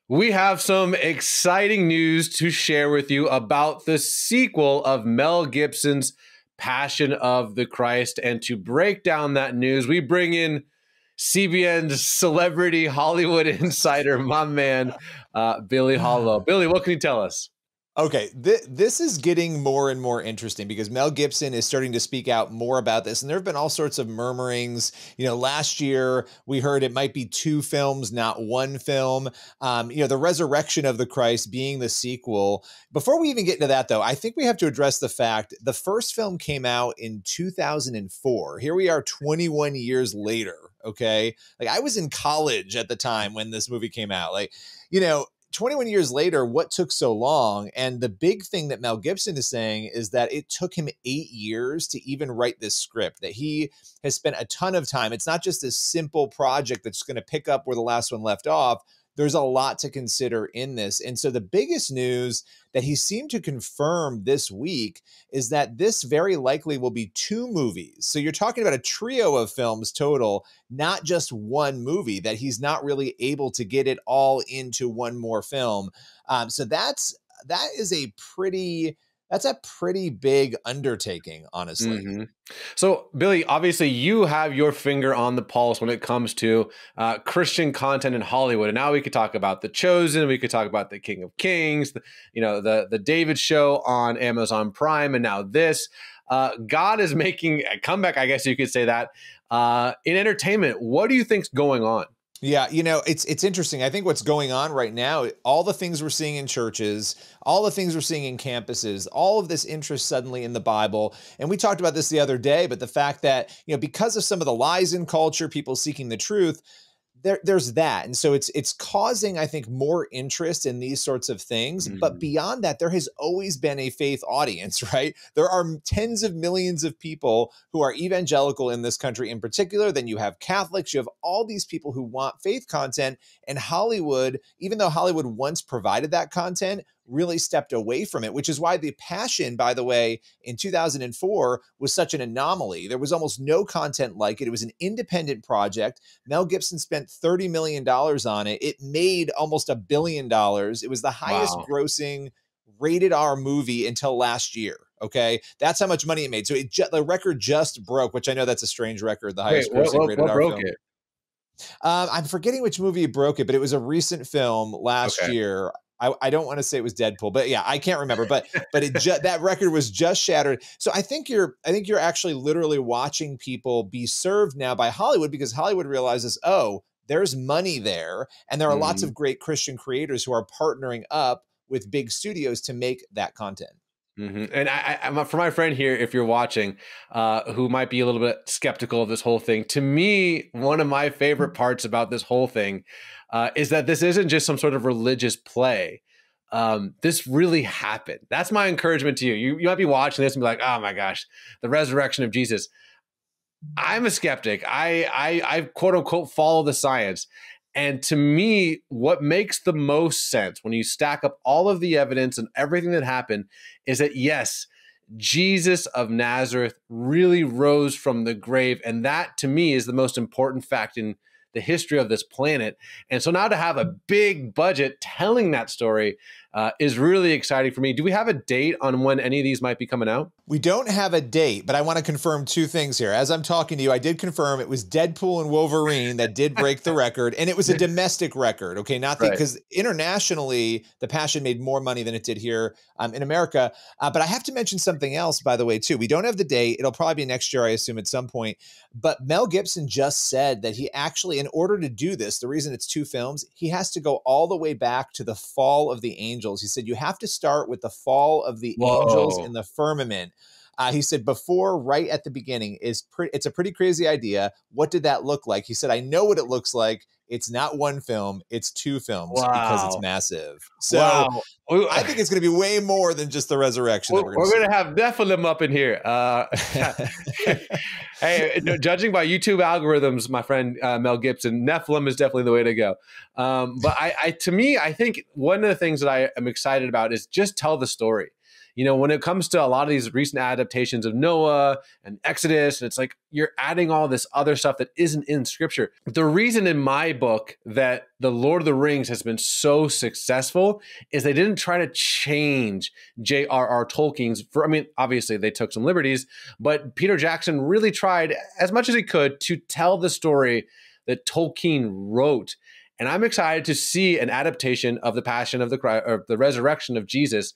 We have some exciting news to share with you about the sequel of Mel Gibson's Passion of the Christ. And to break down that news, we bring in CBN's celebrity Hollywood insider, my man, Billy Hallowell. Billy, what can you tell us? Okay, this is getting more and more interesting because Mel Gibson is starting to speak out more about this. And there have been all sorts of murmurings. You know, last year we heard it might be two films, not one film. The resurrection of the Christ being the sequel. Before we even get into that, though, I think we have to address the fact the first film came out in 2004. Here we are 21 years later. Okay, like I was in college at the time when this movie came out. 21 years later, what took so long? And the big thing that Mel Gibson is saying is that it took him 8 years to even write this script, that he has spent a ton of time. It's not just this simple project that's going to pick up where the last one left off. There's a lot to consider in this. And so the biggest news that he seemed to confirm this week is that this very likely will be two movies. So you're talking about a trio of films total, not just one movie, that he's not really able to get it all into one more film. So that is a pretty big undertaking, honestly. Mm-hmm. So, Billy, obviously you have your finger on the pulse when it comes to Christian content in Hollywood. And now we could talk about The Chosen. We could talk about The King of Kings, the David Show on Amazon Prime. And now this. God is making a comeback, I guess you could say that, in entertainment. What do you think's going on? Yeah, it's interesting. I think what's going on right now, all the things we're seeing in churches, all the things we're seeing in campuses, all of this interest suddenly in the Bible. And we talked about this the other day, but the fact that, because of some of the lies in culture, people seeking the truth, there's that. And so it's causing, I think, more interest in these sorts of things. But beyond that, there has always been a faith audience, right? There are tens of millions of people who are evangelical in this country in particular. Then you have Catholics, you have all these people who want faith content. And Hollywood, even though Hollywood once provided that content, really stepped away from it, which is why The Passion, by the way, in 2004 was such an anomaly. There was almost no content like it. It was an independent project. Mel Gibson spent $30 million on it. It made almost $1 billion. It was the highest grossing rated R movie until last year. Okay. That's how much money it made. So the record just broke, which I know that's a strange record. The highest grossing rated R film. It? I'm forgetting which movie broke it, but it was a recent film last year. I don't want to say it was Deadpool, but yeah, I can't remember. But that record was just shattered. So I think you're actually literally watching people be served now by Hollywood, because Hollywood realizes, oh, there's money there, and there are lots of great Christian creators who are partnering up with big studios to make that content. And I'm for my friend here, if you're watching, who might be a little bit skeptical of this whole thing, to me, one of my favorite parts about this whole thing is that this isn't just some sort of religious play. This really happened. That's my encouragement to you. You might be watching this and be like, oh my gosh, the resurrection of Jesus. I'm a skeptic. I quote unquote follow the science. And to me, what makes the most sense when you stack up all of the evidence and everything that happened is that, yes, Jesus of Nazareth really rose from the grave. And that, to me, is the most important fact in the history of this planet. And so now to have a big budget telling that story is really exciting for me. Do we have a date on when any of these might be coming out? We don't have a date, but I want to confirm two things here. As I'm talking to you, I did confirm it was Deadpool and Wolverine that did break the record, and it was a domestic record, okay? Not because internationally, The Passion made more money than it did here in America. But I have to mention something else, by the way, too. We don't have the date. It'll probably be next year, I assume, at some point. But Mel Gibson just said that he actually, in order to do this, the reason it's two films, he has to go all the way back to the fall of the angels. He said, you have to start with the fall of the angels in the firmament. He said, before, right at the beginning, it's a pretty crazy idea. What did that look like? He said, I know what it looks like. It's not one film, it's two films because it's massive. So I think it's going to be way more than just the resurrection. We're going to have Nephilim up in here. Hey, judging by YouTube algorithms, my friend Mel Gibson, Nephilim is definitely the way to go. But to me, I think one of the things that I am excited about is just tell the story. when it comes to a lot of these recent adaptations of Noah and Exodus, it's like you're adding all this other stuff that isn't in scripture. The reason in my book that the Lord of the Rings has been so successful is they didn't try to change J.R.R. Tolkien's, obviously they took some liberties, but Peter Jackson really tried as much as he could to tell the story that Tolkien wrote. And I'm excited to see an adaptation of the Passion of the Christ, or the resurrection of Jesus,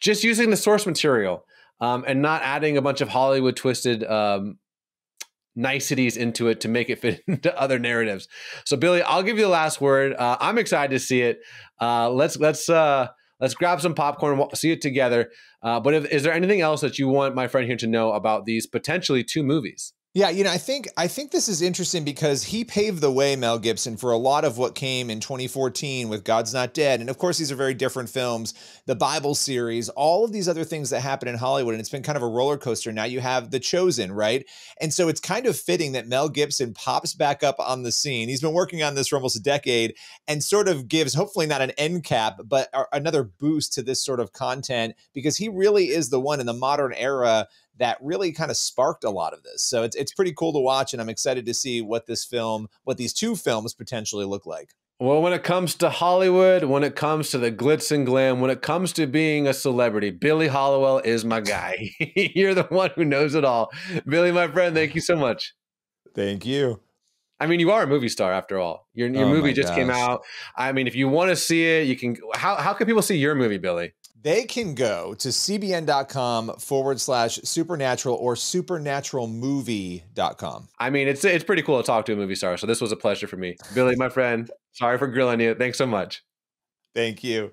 just using the source material and not adding a bunch of Hollywood twisted niceties into it to make it fit into other narratives. So, Billy, I'll give you the last word. I'm excited to see it. Let's grab some popcorn and see it together. But is there anything else that you want my friend here to know about these potentially 2 movies? Yeah, I think this is interesting because he paved the way, Mel Gibson, for a lot of what came in 2014 with God's Not Dead. And of course, these are very different films, the Bible series, all of these other things that happen in Hollywood. And it's been kind of a roller coaster. Now you have The Chosen, right? And so it's kind of fitting that Mel Gibson pops back up on the scene. He's been working on this for almost a decade and sort of gives, hopefully not an end cap, but another boost to this sort of content, because he really is the one in the modern era that really kind of sparked a lot of this. So it's pretty cool to watch, and I'm excited to see what these 2 films potentially look like. Well, when it comes to Hollywood, when it comes to the glitz and glam, when it comes to being a celebrity, Billy Hallowell is my guy. You're the one who knows it all. Billy, my friend, thank you so much. Thank you. You are a movie star after all. Your movie just came out. If you want to see it, you can. How can people see your movie, Billy? They can go to cbn.com/supernatural or supernaturalmovie.com. It's pretty cool to talk to a movie star. So this was a pleasure for me. Billy, my friend, sorry for grilling you. Thanks so much. Thank you.